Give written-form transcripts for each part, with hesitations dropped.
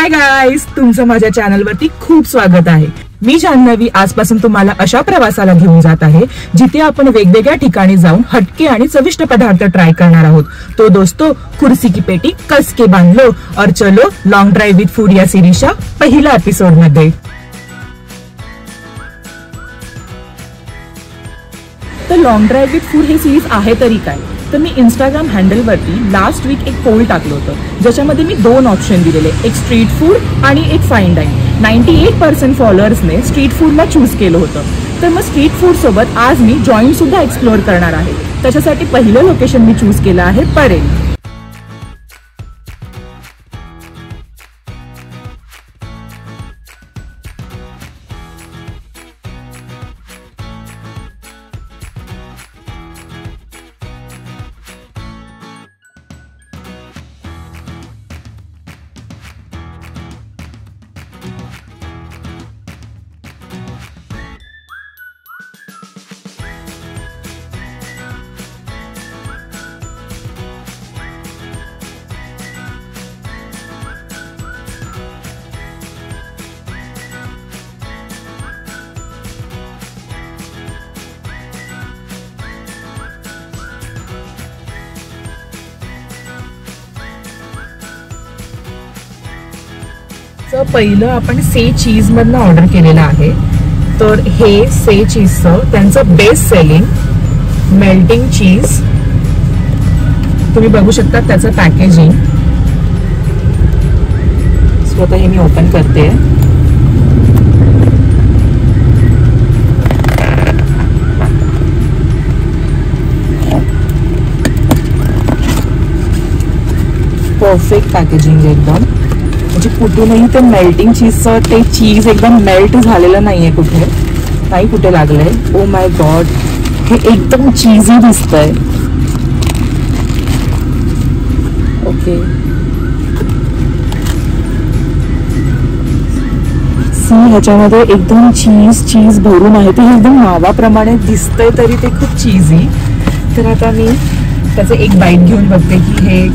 Hi guys, तुमचं माझ्या चॅनलवरती खूप स्वागत आहे। मी जान्हवी आजपासून तुम्हाला अशा प्रवासाला घेऊन जात आहे जिथे आपण वेगवेगळ्या ठिकाणी जाऊन हटके आणि चविष्ट पदार्थ ट्राय करणार आहोत। तो दोस्तों, कुर्सी की पेटी कस के बांध लो और चलो लॉन्ग ड्राइव विथ फूड या सिरीजच्या पहिल्या एपिसोड मध्ये। तर long drive with food he series आहे तरी काय, तर मी इंस्टाग्राम हँडलवरती लास्ट वीक एक पोल टाकलं होतं ज्याच्यामध्ये मी दोन ऑप्शन दिलेले, एक स्ट्रीट फूड आणि एक फाईन डाईन। 98% फॉलोअर्सने स्ट्रीट फूडला चूज केलं होतं। तर मग स्ट्रीट फूड सोबत आज मी जॉईंट सुद्धा एक्सप्लोअर करणार आहे। त्याच्यासाठी पहिलं लोकेशन मी चूज केलं आहे परेल। पहिलं आपण से चीज मधनं ऑर्डर केलेलं आहे। तर हे से चीजचं त्यांचं बेस्ट सेलिंग मेल्टिंग चीज, तुम्ही बघू शकता त्याचं पॅकेजिंग। सो आता हे मी ओपन करते। परफेक्ट पॅकेजिंग एकदम, म्हणजे कुठूनही ते मेल्टिंग चीजचं ते चीज एकदम मेल्ट झालेलं नाहीये, कुठे नाही कुठे लागलंय। ओ माय गॉड, हे एकदम चीजी दिसतंय। ओके, सी ह्याच्यामध्ये एकदम चीज भरून आहे, ते एकदम नावाप्रमाणे दिसतंय तरी ते खूप चीजी। तर आता मी त्याचं एक बाईट घेऊन बघते की हे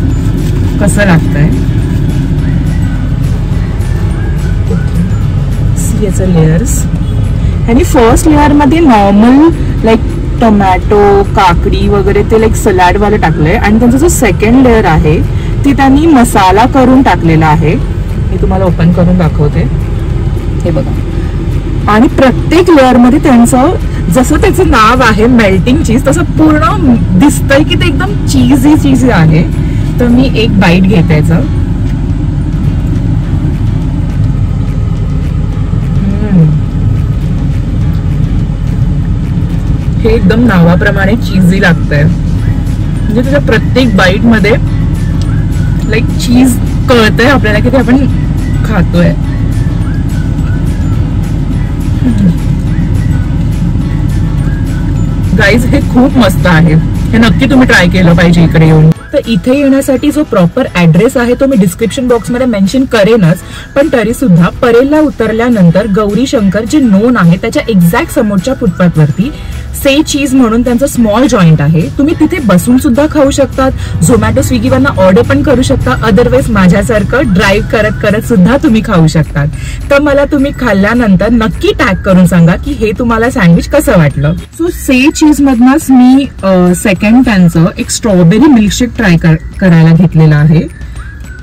कसं लागतंय। याचं लेयर्स, आणि फर्स्ट लेअर मध्ये नॉर्मल लाईक टोमॅटो, काकडी वगैरे ते लाईक सलाड वाले टाकलंय, आणि त्यांचा जो सेकंड लेअर आहे ते त्यांनी मसाला करून टाकलेला आहे। मी तुम्हाला ओपन करून दाखवते, हे बघा। आणि प्रत्येक लेअर मध्ये त्यांचं जसं त्याचं नाव आहे मेल्टिंग चीज, तसं पूर्ण दिसतंय की ते एकदम चीजी आहे। तर मी एक बाईट घेते याचं। हे एकदम नावाप्रमाणे चीजी लागतंय, म्हणजे त्याच्या प्रत्येक बाईट मध्ये लाईक चीज कळतंय आपल्याला की ते आपण खातोय। गाईज, हे खूप मस्त आहे, हे नक्की तुम्ही ट्राय केलं पाहिजे इकडे येऊन। तर इथे येण्यासाठी जो प्रॉपर ऍड्रेस आहे तो मी डिस्क्रिप्शन बॉक्स मध्ये मेन्शन करेनच, पण तरी सुद्धा परेलला उतरल्यानंतर गौरी शंकर जे नोन आहे त्याच्या एक्झॅक्ट समोरच्या फुटपाथ वरती से चीज म्हणून त्यांचं स्मॉल जॉईंट आहे। तुम्ही तिथे बसून सुद्धा खाऊ शकतात, झोमॅटो स्विगीवरनं ऑर्डर पण करू शकता, अदरवाईज माझ्यासारखं ड्राईव्ह करत सुद्धा तुम्ही खाऊ शकतात। तर मला तुम्ही खाल्ल्यानंतर नक्की टॅग करून सांगा की हे तुम्हाला सँडविच कसं वाटलं। सो से चीज मधनच मी सेकंड त्यांचं एक स्ट्रॉबेरी मिल्कशेक ट्राय करायला घेतलेलं आहे।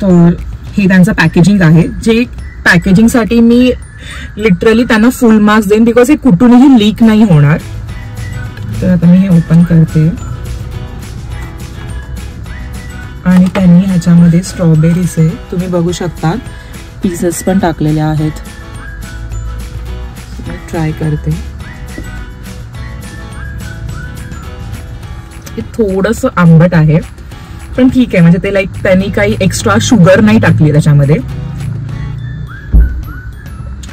तर हे त्यांचं पॅकेजिंग आहे, जे पॅकेजिंग साठी मी लिटरली त्यांना फुल मार्क्स देईन, बिकॉज हे कुठूनही लीक नाही होणार। तर आता मी हे ओपन करते, आणि त्यांनी ह्याच्यामध्ये स्ट्रॉबेरीज आहे, तुम्ही बघू शकता पीसेस पण टाकलेले आहेत। मी ट्राय करते। हे थोडंसं आंबट आहे, पण ठीक आहे, म्हणजे ते लाईक त्यांनी काही एक्स्ट्रा शुगर नाही टाकली त्याच्यामध्ये,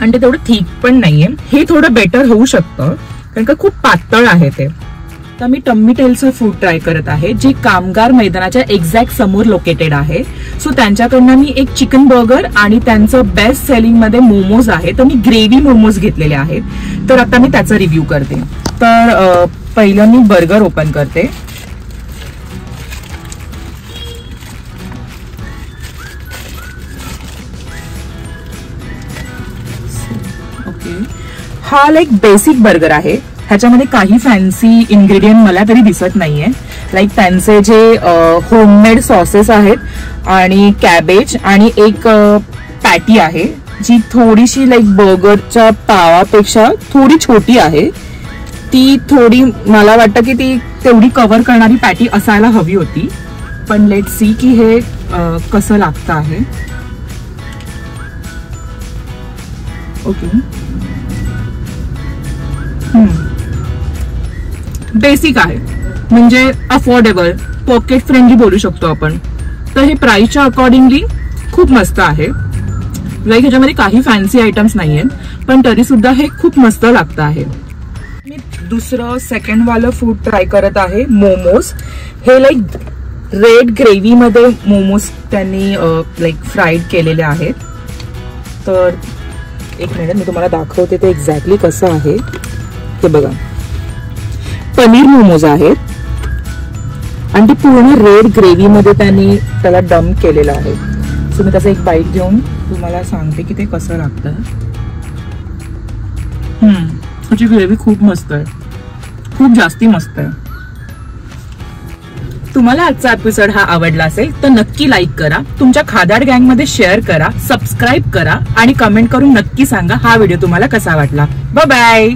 आणि ते तेवढं थिक पण नाहीये। हे थोडं बेटर होऊ शकतं कारण का खूप पातळ आहे ते। तर मी टम्मी टेलचं फूड ट्राय करत आहे, जे कामगार मैदानाच्या एक्झॅक्ट समोर लोकेटेड आहे। सो त्यांच्याकडनं मी एक चिकन बर्गर आणि त्यांचं बेस्ट सेलिंग मध्ये मोमोज आहे, तर मी ग्रेव्ही मोमोज घेतलेले आहेत। तर आता मी त्याचा रिव्ह्यू करते। तर पहिलं मी बर्गर ओपन करते। हा लाईक बेसिक बर्गर आहे. ह्याच्यामध्ये काही फॅन्सी इन्ग्रेडियंट मला तरी दिसत नाहीये. लाईक त्यांचे जे होममेड सॉसेस आहेत आणि कॅबेज आणि एक पॅटी आहे जी थोडीशी लाईक बर्गरच्या पावापेक्षा थोडी छोटी आहे. ती थोडी मला वाटतं की ती तेवढी कव्हर करणारी पॅटी असायला हवी होती. पण लेट सी की हे कसं लागतं आहे. ओके, बेसिक आहे म्हणजे अफोर्डेबल, पॉकेट फ्रेंडली बोलू शकतो आपण. तर हे प्राइसच्या अकॉर्डिंगली खूप मस्त आहे. लाईक ह्याच्यामध्ये काही फॅन्सी आयटम्स नाहीयेत पण तरी सुद्धा हे खूप मस्त लागतं आहे. मी दुसरं सेकंड वालं फूड ट्राय करत आहे, मोमोज. हे लाईक रेड ग्रेव्ही मध्ये मोमोज त्यांनी लाईक फ्राईड केलेले आहेत. तर एक मिनिट मी तुम्हाला दाखवते ते एक्झॅक्टली कसं आहे. हे बघा, पनीर मोमोज आहेत आणि ते पूर्ण रेड ग्रेव्ही मध्ये त्यांनी त्याला डम्प केलेलं आहे. सो मी त्याचं एक बाईट घेऊन तुम्हाला सांगते की ते कसं लागतं. त्याची ग्रेव्ही खूप मस्त आहे, खूप जास्ती मस्त आहे. तुम्हाला आजचा एपिसोड हा आवडला असेल तर नक्की लाईक करा, तुमच्या खादाड गँग मध्ये शेअर करा, सबस्क्राईब करा आणि कमेंट करून नक्की सांगा हा व्हिडिओ तुम्हाला कसा वाटला. Bye bye.